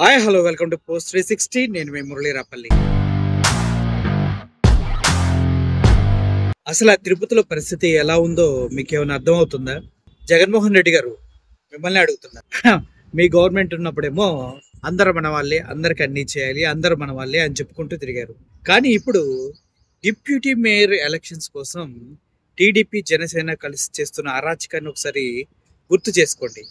Hi hello welcome to post 360. నేను మీ మురళీ రాపల్లి. అసలు ఆ తిరుపతిలో పరిస్థితి ఎలా ఉందో మీకు ఏమైనా అర్థమవుతుందా? జగన్మోహన్ రెడ్డి గారు మిమ్మల్ని అడుగుతున్నారు. మీ గవర్నమెంట్ ఉన్నప్పుడేమో అందరు మన వాళ్ళే, అందరికి అన్ని చేయాలి, అందరు మన వాళ్ళే అని చెప్పుకుంటూ తిరిగారు. కానీ ఇప్పుడు డిప్యూటీ మేయర్ ఎలక్షన్స్ కోసం టీడీపీ జనసేన కలిసి చేస్తున్న అరాచకాన్ని ఒకసారి గుర్తు చేసుకోండి.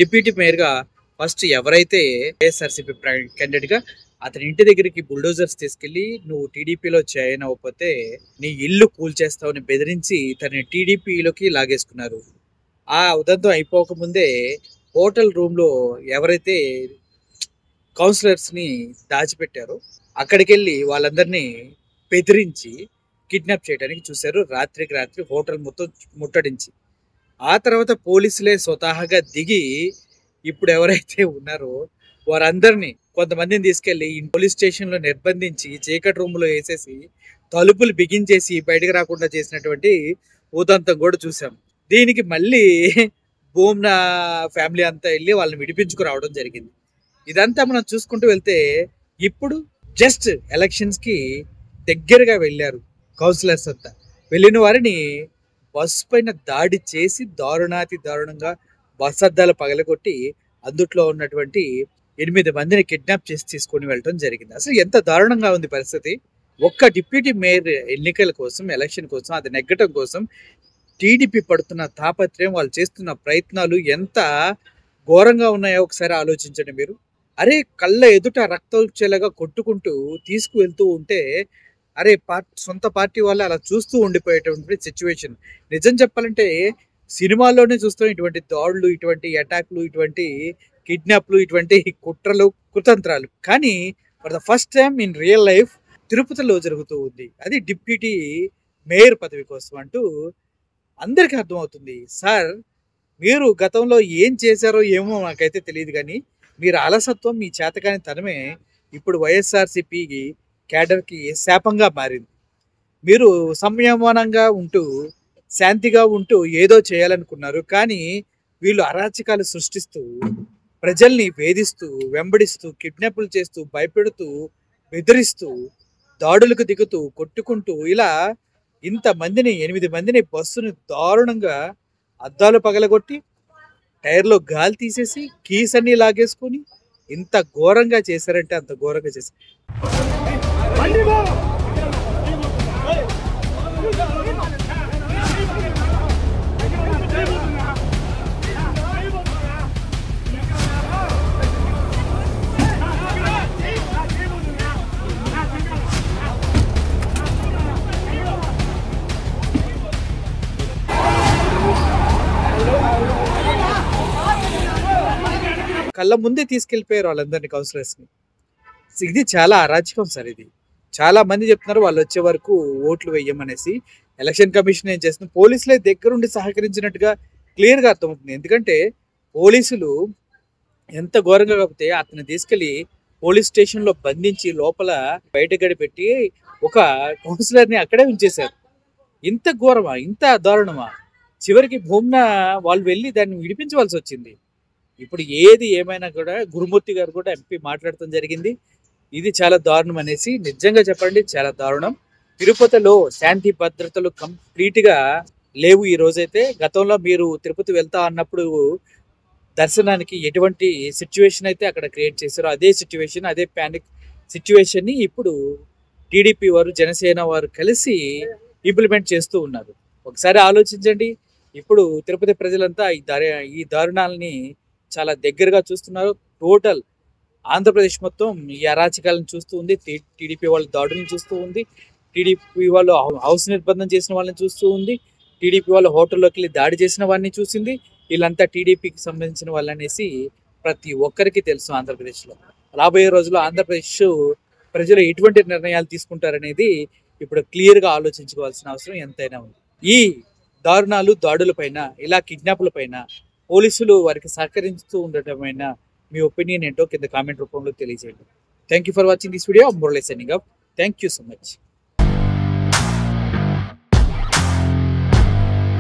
డిప్యూటీ మేయర్గా ఫస్ట్ ఎవరైతే వైఎస్ఆర్సీపీ క్యాండిడేట్ గా అతని ఇంటి దగ్గరికి బుల్డోజర్స్ తీసుకెళ్లి నువ్వు టీడీపీలో జాయిన్ అవ్వకపోతే నీ ఇల్లు కూల్చేస్తావని బెదిరించి తనని టీడీపీలోకి లాగేసుకున్నారు. ఆ ఉదంతం అయిపోకముందే హోటల్ రూమ్ లో ఎవరైతే కౌన్సిలర్స్ ని దాచిపెట్టారో అక్కడికి వెళ్ళి వాళ్ళందరినీ బెదిరించి కిడ్నాప్ చేయడానికి చూశారు. రాత్రికి రాత్రి హోటల్ మొత్తం ముట్టడించి ఆ తర్వాత పోలీసులే స్వతహాగా దిగి ఇప్పుడు ఎవరైతే ఉన్నారో వారందరినీ కొంతమందిని తీసుకెళ్లి పోలీస్ స్టేషన్ లో నిర్బంధించి చీకటి రూమ్ లో వేసేసి తలుపులు బిగించేసి బయటకు రాకుండా చేసినటువంటి ఉదంతం కూడా చూసాం. దీనికి మళ్ళీ బోమ్నా ఫ్యామిలీ అంతా వెళ్ళి వాళ్ళని విడిపించుకు రావడం జరిగింది. ఇదంతా మనం చూసుకుంటూ వెళ్తే ఇప్పుడు జస్ట్ ఎలక్షన్స్ కి దగ్గరగా వెళ్ళారు కౌన్సిలర్స్ అంతా. వెళ్ళిన వారిని బస్సు పైన దాడి చేసి దారుణాతి దారుణంగా బస్ అద్దాలు పగలగొట్టి అందుట్లో ఉన్నటువంటి 8 మందిని కిడ్నాప్ చేసి తీసుకొని వెళ్ళడం జరిగింది. అసలు ఎంత దారుణంగా ఉంది పరిస్థితి. ఒక్క డిప్యూటీ మేయర్ ఎన్నికల కోసం, ఎలక్షన్ కోసం, అది నెగ్గటం కోసం టీడీపీ పడుతున్న తాపత్రయం, వాళ్ళు చేస్తున్న ప్రయత్నాలు ఎంత ఘోరంగా ఉన్నాయో ఒకసారి ఆలోచించండి మీరు. అరే కళ్ళ ఎదుట రక్తోచ్చేలాగా కొట్టుకుంటూ తీసుకువెళ్తూ ఉంటే అరే సొంత పార్టీ వాళ్ళు అలా చూస్తూ ఉండిపోయేటువంటి సిచ్యువేషన్. నిజం చెప్పాలంటే సినిమాల్లోనే చూస్తాం ఇటువంటి దాడులు, ఇటువంటి అటాక్లు, ఇటువంటి కిడ్నాప్లు, ఇటువంటి కుట్రలు, కుతంత్రాలు. కానీ for the first time in real life తిరుపతిలో జరుగుతూ ఉంది. అది డిప్యూటీ మేయర్ పదవి కోసం అంటూ అందరికీ అర్థమవుతుంది. సార్, మీరు గతంలో ఏం చేశారో ఏమో నాకైతే తెలియదు, కానీ మీరు అలసత్వం, మీ చేతకాని తనమే ఇప్పుడు వైఎస్ఆర్సీపీ క్యాడర్కి శాపంగా మారింది. మీరు సంయమనంగా ఉంటూ శాంతిగా ఉంటూ ఏదో చేయాలనుకున్నారు, కానీ వీళ్ళు అరాచకాలు సృష్టిస్తూ ప్రజల్ని వేధిస్తూ, వెంబడిస్తూ, కిడ్నాప్లు చేస్తూ, భయపెడుతూ, బెదిరిస్తూ, దాడులకు దిగుతూ, కొట్టుకుంటూ ఇలా ఇంతమందిని 8 మందిని బస్సును దారుణంగా అద్దాలు పగలగొట్టి టైర్లో గాలి తీసేసి కీస్ అన్ని లాగేసుకొని ఇంత ఘోరంగా చేశారంటే అంత ఘోరంగా చేశారు. కళ్ళ ముందే తీసుకెళ్లిపోయారు వాళ్ళందరినీ, కౌన్సిలర్స్ ని. ఇది చాలా అరాచకం సార్. ఇది చాలా మంది చెప్తున్నారు వాళ్ళు వచ్చే వరకు ఓట్లు వేయమనేసి. ఎలక్షన్ కమిషన్ ఏం చేస్తుంది, పోలీసులే దగ్గరుండి సహకరించినట్టుగా క్లియర్ గా అర్థమవుతుంది. ఎందుకంటే పోలీసులు ఎంత ఘోరంగా కాకపోతే అతన్ని తీసుకెళ్లి పోలీస్ స్టేషన్ లో బంధించి లోపల బయట గడిపెట్టి ఒక కౌన్సిలర్ ని అక్కడే ఉంచేశారు. ఇంత ఘోరమా, ఇంత దారుణమా? చివరికి భూమ్నా వాళ్ళు వెళ్ళి దాన్ని విడిపించవలసి వచ్చింది. ఇప్పుడు ఏది ఏమైనా కూడా గురుమూర్తి గారు కూడా ఎంపీ మాట్లాడటం జరిగింది. ఇది చాలా దారుణం అనేసి. నిజంగా చెప్పండి, చాలా దారుణం. తిరుపతిలో శాంతి భద్రతలు కంప్లీట్ గా లేవు ఈ రోజైతే. గతంలో మీరు తిరుపతి వెళ్తా అన్నప్పుడు దర్శనానికి ఎటువంటి సిచ్యువేషన్ అయితే అక్కడ క్రియేట్ చేశారో అదే సిచ్యువేషన్, అదే ప్యానిక్ సిచ్యువేషన్ ని ఇప్పుడు టీడీపీ వారు, జనసేన వారు కలిసి ఇంప్లిమెంట్ చేస్తూ ఉన్నారు. ఒకసారి ఆలోచించండి. ఇప్పుడు తిరుపతి ప్రజలంతా ఈ దారుణాలని చాలా దగ్గరగా చూస్తున్నారు. టోటల్ ఆంధ్రప్రదేశ్ మొత్తం ఈ అరాచకాలను చూస్తూ ఉంది. టీడీపీ వాళ్ళ దాడులను చూస్తూ ఉంది. టీడీపీ వాళ్ళు హౌస్ నిర్బంధం చేసిన వాళ్ళని చూస్తూ ఉంది. టీడీపీ వాళ్ళు హోటల్లోకి వెళ్ళి దాడి చేసిన వారిని చూసింది. వీళ్ళంతా టీడీపీకి సంబంధించిన వాళ్ళనేసి ప్రతి ఒక్కరికి తెలుసు. ఆంధ్రప్రదేశ్లో రాబోయే రోజుల్లో ఆంధ్రప్రదేశ్ ప్రజలు ఎటువంటి నిర్ణయాలు తీసుకుంటారనేది ఇప్పుడు క్లియర్గా ఆలోచించుకోవాల్సిన అవసరం ఎంతైనా ఉంది. ఈ దారుణాలు, దాడుల పైన, ఇలా కిడ్నాప్ల పైన పోలీసులు వారికి సహకరిస్తూ ఉండటమైనా మీ ఒపీనియన్ ఏంటో కింద కామెంట్ రూపంలో తెలియజేయండి. Thank you for watching this video. Murali signing off. Thank you so much.